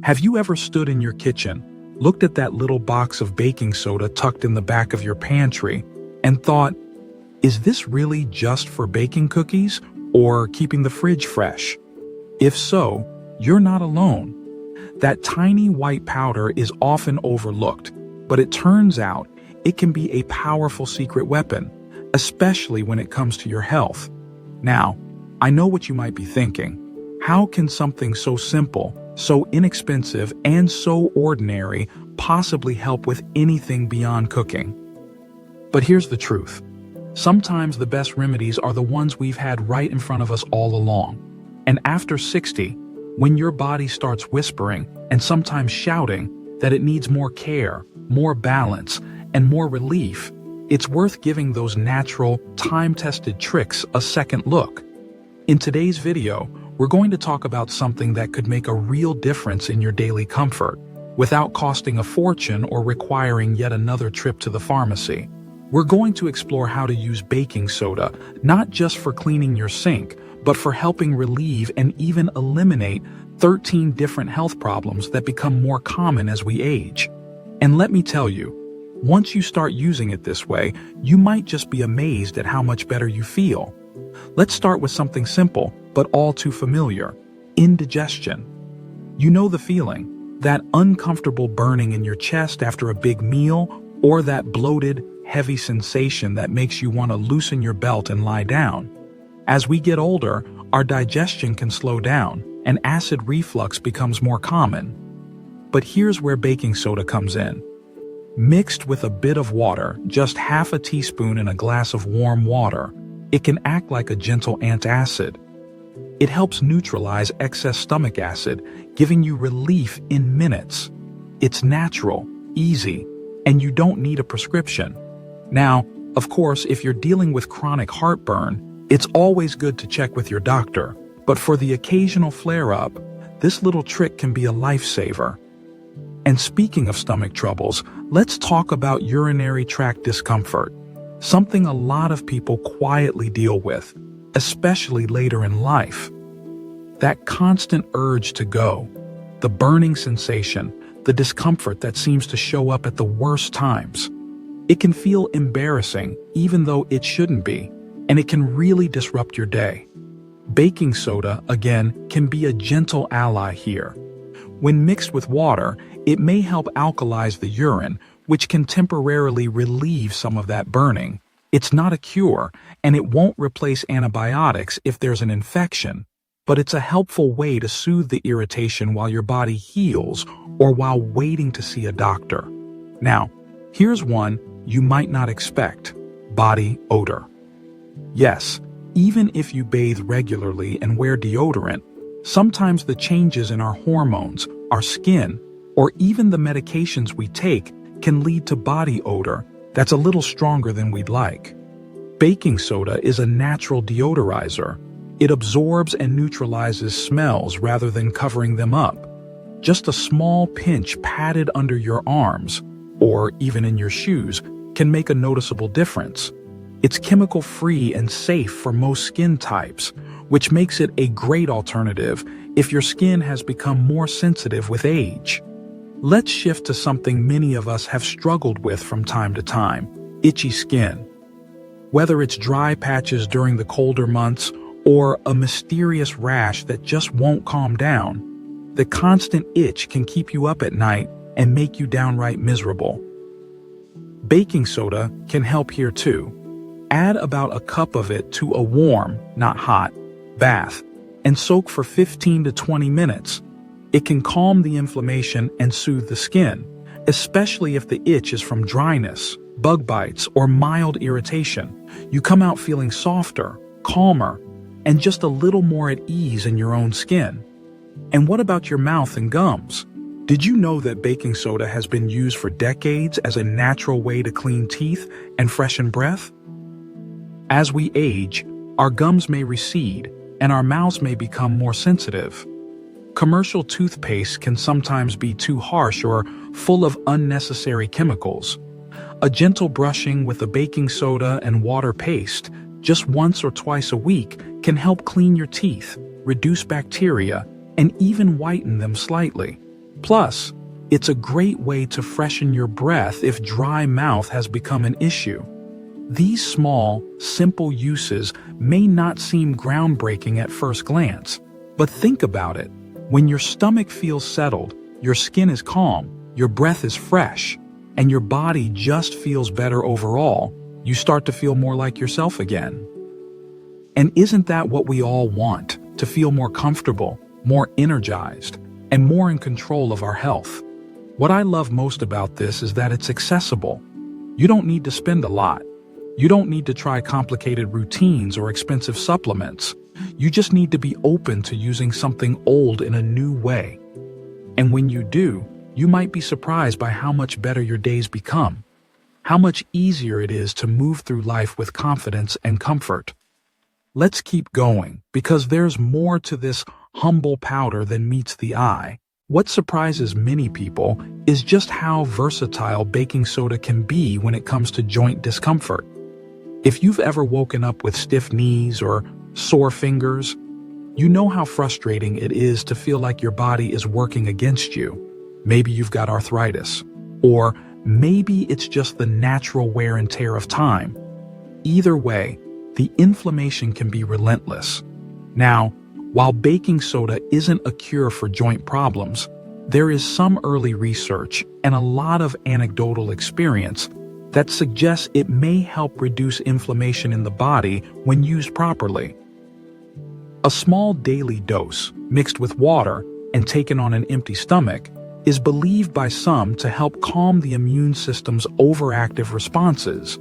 Have you ever stood in your kitchen, looked at that little box of baking soda tucked in the back of your pantry, and thought, is this really just for baking cookies or keeping the fridge fresh? If so, you're not alone. That tiny white powder is often overlooked, but it turns out it can be a powerful secret weapon, especially when it comes to your health. Now, I know what you might be thinking. How can something so simple, so inexpensive, and so ordinary possibly help with anything beyond cooking? But here's the truth. Sometimes the best remedies are the ones we've had right in front of us all along. And after 60, when your body starts whispering and sometimes shouting that it needs more care, more balance, and more relief, it's worth giving those natural, time-tested tricks a second look. In today's video, we're going to talk about something that could make a real difference in your daily comfort, without costing a fortune or requiring yet another trip to the pharmacy. We're going to explore how to use baking soda, not just for cleaning your sink, but for helping relieve and even eliminate 13 different health problems that become more common as we age. And let me tell you, once you start using it this way, you might just be amazed at how much better you feel. Let's start with something simple, but all too familiar: indigestion. You know the feeling, that uncomfortable burning in your chest after a big meal, or that bloated, heavy sensation that makes you want to loosen your belt and lie down. As we get older, our digestion can slow down, and acid reflux becomes more common. But here's where baking soda comes in. Mixed with a bit of water, just half a teaspoon in a glass of warm water, it can act like a gentle antacid. It helps neutralize excess stomach acid, giving you relief in minutes. It's natural, easy, and you don't need a prescription. Now, of course, if you're dealing with chronic heartburn, it's always good to check with your doctor. But for the occasional flare-up, this little trick can be a lifesaver. And speaking of stomach troubles, let's talk about urinary tract discomfort, something a lot of people quietly deal with, especially later in life. That constant urge to go, the burning sensation, the discomfort that seems to show up at the worst times. It can feel embarrassing, even though it shouldn't be, and it can really disrupt your day. Baking soda, again, can be a gentle ally here. When mixed with water, it may help alkalize the urine, which can temporarily relieve some of that burning. It's not a cure, and it won't replace antibiotics if there's an infection, but it's a helpful way to soothe the irritation while your body heals or while waiting to see a doctor. Now, here's one you might not expect: body odor. Yes, even if you bathe regularly and wear deodorant, sometimes the changes in our hormones, our skin, or even the medications we take can lead to body odor that's a little stronger than we'd like. Baking soda is a natural deodorizer. It absorbs and neutralizes smells rather than covering them up. Just a small pinch patted under your arms, or even in your shoes, can make a noticeable difference. It's chemical-free and safe for most skin types, which makes it a great alternative if your skin has become more sensitive with age. Let's shift to something many of us have struggled with from time to time: itchy skin. Whether it's dry patches during the colder months or a mysterious rash that just won't calm down, the constant itch can keep you up at night and make you downright miserable. Baking soda can help here too. Add about a cup of it to a warm, not hot, bath and soak for 15 to 20 minutes. It can calm the inflammation and soothe the skin, especially if the itch is from dryness, bug bites, or mild irritation. You come out feeling softer, calmer, and just a little more at ease in your own skin. And what about your mouth and gums? Did you know that baking soda has been used for decades as a natural way to clean teeth and freshen breath? As we age, our gums may recede and our mouths may become more sensitive. Commercial toothpaste can sometimes be too harsh or full of unnecessary chemicals. A gentle brushing with a baking soda and water paste, just once or twice a week, can help clean your teeth, reduce bacteria, and even whiten them slightly. Plus, it's a great way to freshen your breath if dry mouth has become an issue. These small, simple uses may not seem groundbreaking at first glance, but think about it. When your stomach feels settled, your skin is calm, your breath is fresh, and your body just feels better overall, you start to feel more like yourself again. And isn't that what we all want? To feel more comfortable, more energized, and more in control of our health. What I love most about this is that it's accessible. You don't need to spend a lot. You don't need to try complicated routines or expensive supplements. You just need to be open to using something old in a new way. And when you do, you might be surprised by how much better your days become, how much easier it is to move through life with confidence and comfort. Let's keep going, because there's more to this humble powder than meets the eye. What surprises many people is just how versatile baking soda can be when it comes to joint discomfort. If you've ever woken up with stiff knees or sore fingers, you know how frustrating it is to feel like your body is working against you. Maybe you've got arthritis, or maybe it's just the natural wear and tear of time. Either way, the inflammation can be relentless. Now, while baking soda isn't a cure for joint problems, there is some early research and a lot of anecdotal experience that suggests it may help reduce inflammation in the body when used properly. A small daily dose, mixed with water and taken on an empty stomach, is believed by some to help calm the immune system's overactive responses.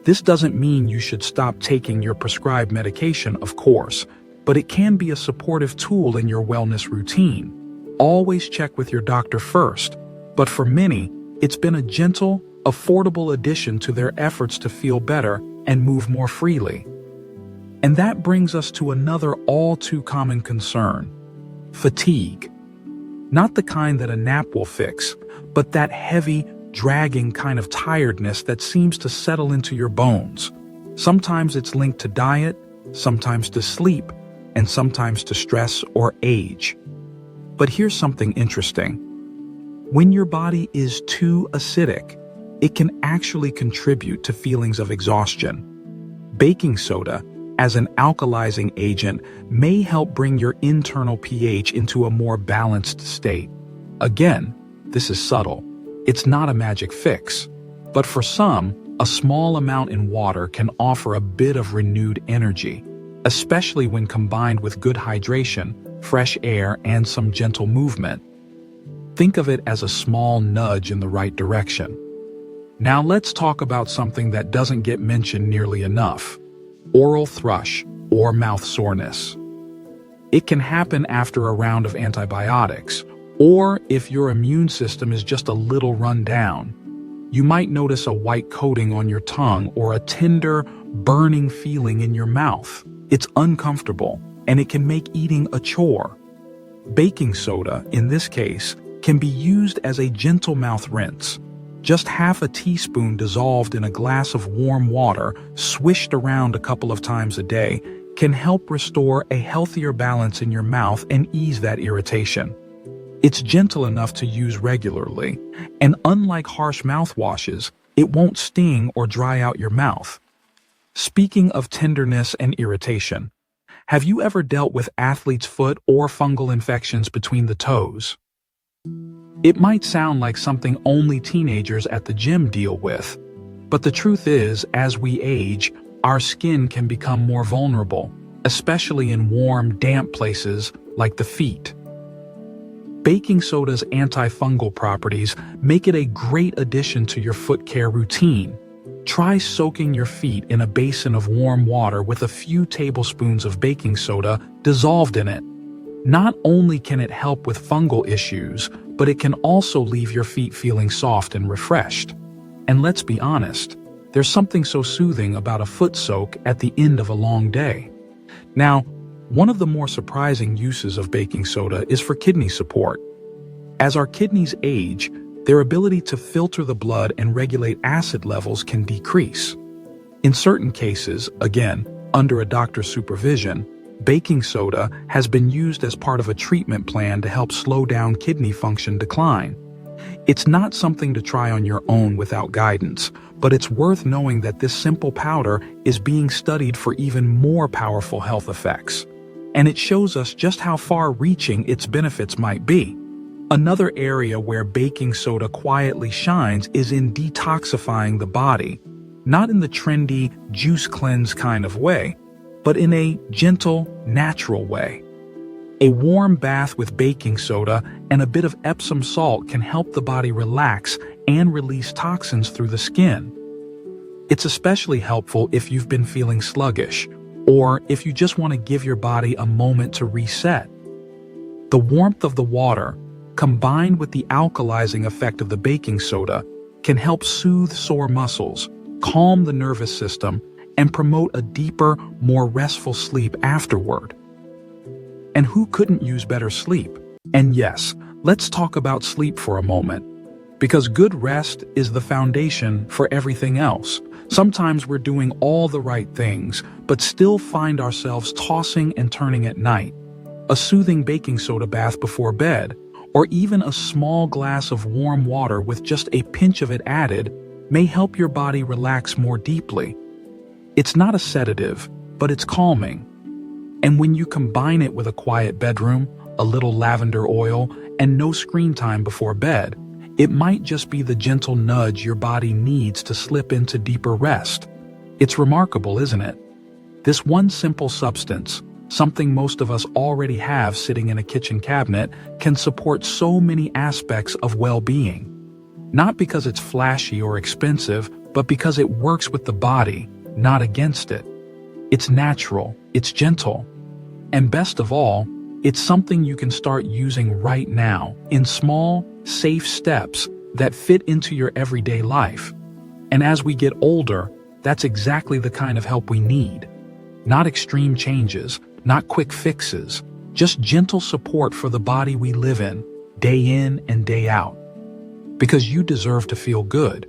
This doesn't mean you should stop taking your prescribed medication, of course, but it can be a supportive tool in your wellness routine. Always check with your doctor first, but for many, it's been a gentle, affordable addition to their efforts to feel better and move more freely. And that brings us to another all-too-common concern: fatigue. Not the kind that a nap will fix, but that heavy, dragging kind of tiredness that seems to settle into your bones. Sometimes it's linked to diet, sometimes to sleep, and sometimes to stress or age. But here's something interesting. When your body is too acidic, it can actually contribute to feelings of exhaustion. Baking soda, as an alkalizing agent, may help bring your internal pH into a more balanced state. Again, this is subtle. It's not a magic fix, but for some, a small amount in water can offer a bit of renewed energy, especially when combined with good hydration, fresh air, and some gentle movement. Think of it as a small nudge in the right direction. Now let's talk about something that doesn't get mentioned nearly enough: oral thrush or mouth soreness. It can happen after a round of antibiotics, or if your immune system is just a little run down. You might notice a white coating on your tongue or a tender, burning feeling in your mouth. It's uncomfortable, and it can make eating a chore. Baking soda, in this case, can be used as a gentle mouth rinse. Just half a teaspoon dissolved in a glass of warm water, swished around a couple of times a day, can help restore a healthier balance in your mouth and ease that irritation. It's gentle enough to use regularly, and unlike harsh mouthwashes, it won't sting or dry out your mouth. Speaking of tenderness and irritation, have you ever dealt with athlete's foot or fungal infections between the toes? It might sound like something only teenagers at the gym deal with, but the truth is, as we age, our skin can become more vulnerable, especially in warm, damp places like the feet. Baking soda's antifungal properties make it a great addition to your foot care routine. Try soaking your feet in a basin of warm water with a few tablespoons of baking soda dissolved in it. Not only can it help with fungal issues, but it can also leave your feet feeling soft and refreshed. And let's be honest, there's something so soothing about a foot soak at the end of a long day. Now, one of the more surprising uses of baking soda is for kidney support. As our kidneys age, their ability to filter the blood and regulate acid levels can decrease. In certain cases, again, under a doctor's supervision, Baking soda has been used as part of a treatment plan to help slow down kidney function decline. It's not something to try on your own without guidance, but it's worth knowing that this simple powder is being studied for even more powerful health effects. And it shows us just how far-reaching its benefits might be. Another area where baking soda quietly shines is in detoxifying the body, not in the trendy juice cleanse kind of way, but in a gentle, natural way. A warm bath with baking soda and a bit of Epsom salt can help the body relax and release toxins through the skin. It's especially helpful if you've been feeling sluggish, or if you just want to give your body a moment to reset. The warmth of the water, combined with the alkalizing effect of the baking soda, can help soothe sore muscles, calm the nervous system, and promote a deeper, more restful sleep afterward. And who couldn't use better sleep? And yes, let's talk about sleep for a moment. Because good rest is the foundation for everything else. Sometimes we're doing all the right things, but still find ourselves tossing and turning at night. A soothing baking soda bath before bed, or even a small glass of warm water with just a pinch of it added, may help your body relax more deeply. It's not a sedative, but it's calming. And when you combine it with a quiet bedroom, a little lavender oil, and no screen time before bed, it might just be the gentle nudge your body needs to slip into deeper rest. It's remarkable, isn't it? This one simple substance, something most of us already have sitting in a kitchen cabinet, can support so many aspects of well-being. Not because it's flashy or expensive, but because it works with the body, not against it. It's natural, it's gentle, and best of all, it's something you can start using right now in small, safe steps that fit into your everyday life. And as we get older, that's exactly the kind of help we need. Not extreme changes, not quick fixes, just gentle support for the body we live in and day out. Because you deserve to feel good.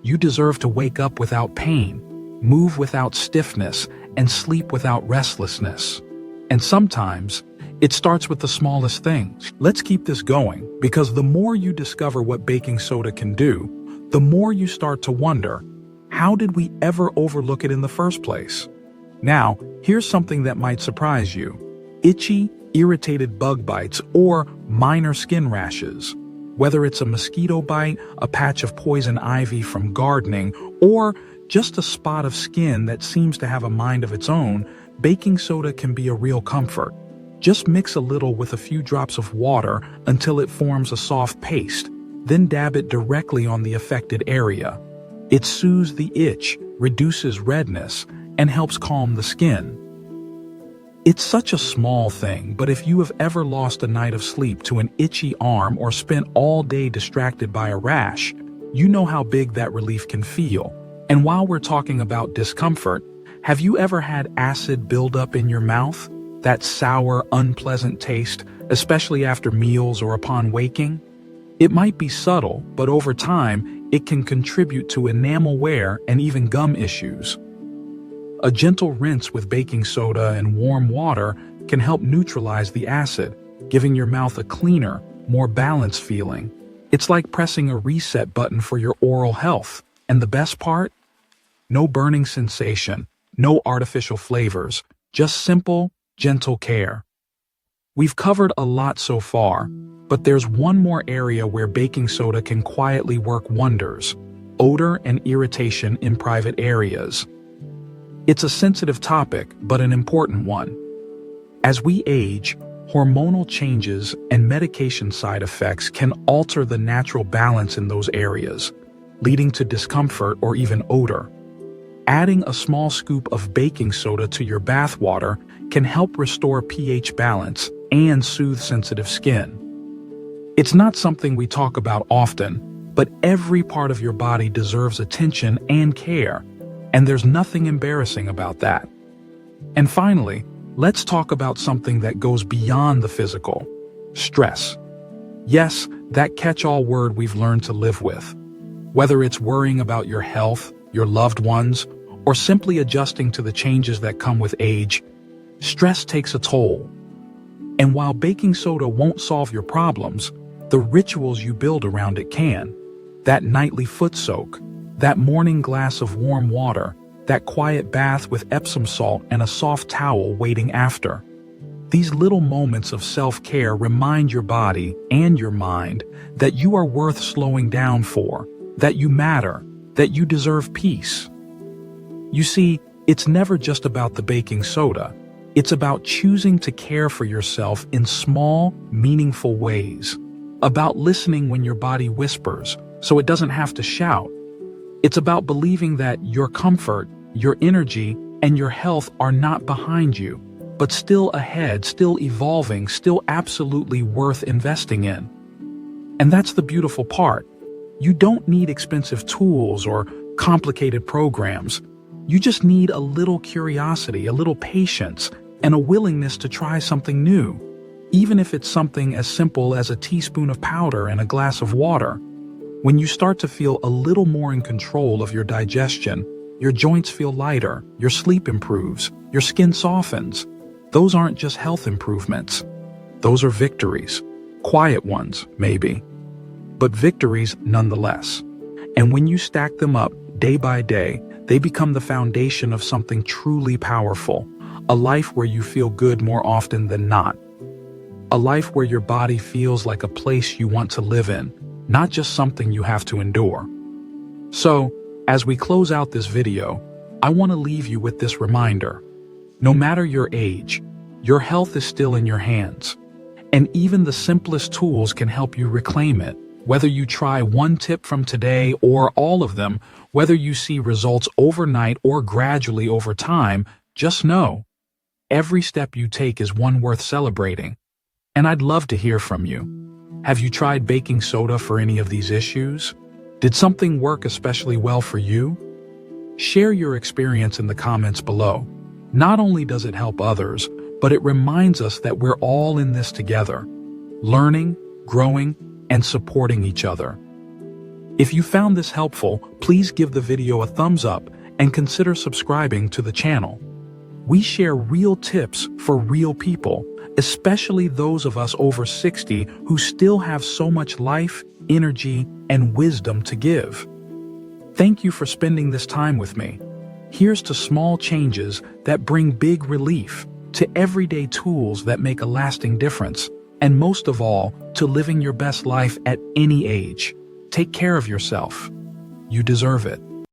You deserve to wake up without pain, move without stiffness, and sleep without restlessness. And sometimes, it starts with the smallest things. Let's keep this going, because the more you discover what baking soda can do, the more you start to wonder, how did we ever overlook it in the first place? Now, here's something that might surprise you. Itchy, irritated bug bites, or minor skin rashes. Whether it's a mosquito bite, a patch of poison ivy from gardening, or just a spot of skin that seems to have a mind of its own, baking soda can be a real comfort. Just mix a little with a few drops of water until it forms a soft paste, then dab it directly on the affected area. It soothes the itch, reduces redness, and helps calm the skin. It's such a small thing, but if you have ever lost a night of sleep to an itchy arm or spent all day distracted by a rash, you know how big that relief can feel. And while we're talking about discomfort, have you ever had acid buildup in your mouth? That sour, unpleasant taste, especially after meals or upon waking? It might be subtle, but over time, it can contribute to enamel wear and even gum issues. A gentle rinse with baking soda and warm water can help neutralize the acid, giving your mouth a cleaner, more balanced feeling. It's like pressing a reset button for your oral health. And the best part? No burning sensation, no artificial flavors, just simple, gentle care. We've covered a lot so far, but there's one more area where baking soda can quietly work wonders: odor and irritation in private areas. It's a sensitive topic, but an important one. As we age, hormonal changes and medication side effects can alter the natural balance in those areas, leading to discomfort or even odor. Adding a small scoop of baking soda to your bath water can help restore pH balance and soothe sensitive skin. It's not something we talk about often, but every part of your body deserves attention and care, and there's nothing embarrassing about that. And finally, let's talk about something that goes beyond the physical: stress. Yes, that catch-all word we've learned to live with. Whether it's worrying about your health, your loved ones, or simply adjusting to the changes that come with age, Stress takes a toll. And while baking soda won't solve your problems, the rituals you build around it can. That nightly foot soak, that morning glass of warm water, that quiet bath with Epsom salt and a soft towel waiting after. These little moments of self-care remind your body and your mind that you are worth slowing down for, that you matter, that you deserve peace. You see, it's never just about the baking soda. It's about choosing to care for yourself in small, meaningful ways. About listening when your body whispers, so it doesn't have to shout. It's about believing that your comfort, your energy, and your health are not behind you, but still ahead, still evolving, still absolutely worth investing in. And that's the beautiful part. You don't need expensive tools or complicated programs. You just need a little curiosity, a little patience, and a willingness to try something new, even if it's something as simple as a teaspoon of powder and a glass of water. When you start to feel a little more in control of your digestion, your joints feel lighter, your sleep improves, your skin softens. Those aren't just health improvements. Those are victories. Quiet ones, maybe. But victories nonetheless. And when you stack them up day by day, they become the foundation of something truly powerful. A life where you feel good more often than not. A life where your body feels like a place you want to live in, not just something you have to endure. So, as we close out this video, I want to leave you with this reminder. No matter your age, your health is still in your hands. And even the simplest tools can help you reclaim it. Whether you try one tip from today or all of them, whether you see results overnight or gradually over time, just know, every step you take is one worth celebrating. And I'd love to hear from you. Have you tried baking soda for any of these issues? Did something work especially well for you? Share your experience in the comments below. Not only does it help others, but it reminds us that we're all in this together, learning, growing, and supporting each other. If you found this helpful, please give the video a thumbs up and consider subscribing to the channel. We share real tips for real people, especially those of us over 60 who still have so much life, energy, and wisdom to give. Thank you for spending this time with me. Here's to small changes that bring big relief, to everyday tools that make a lasting difference, and most of all, to living your best life at any age. Take care of yourself. You deserve it.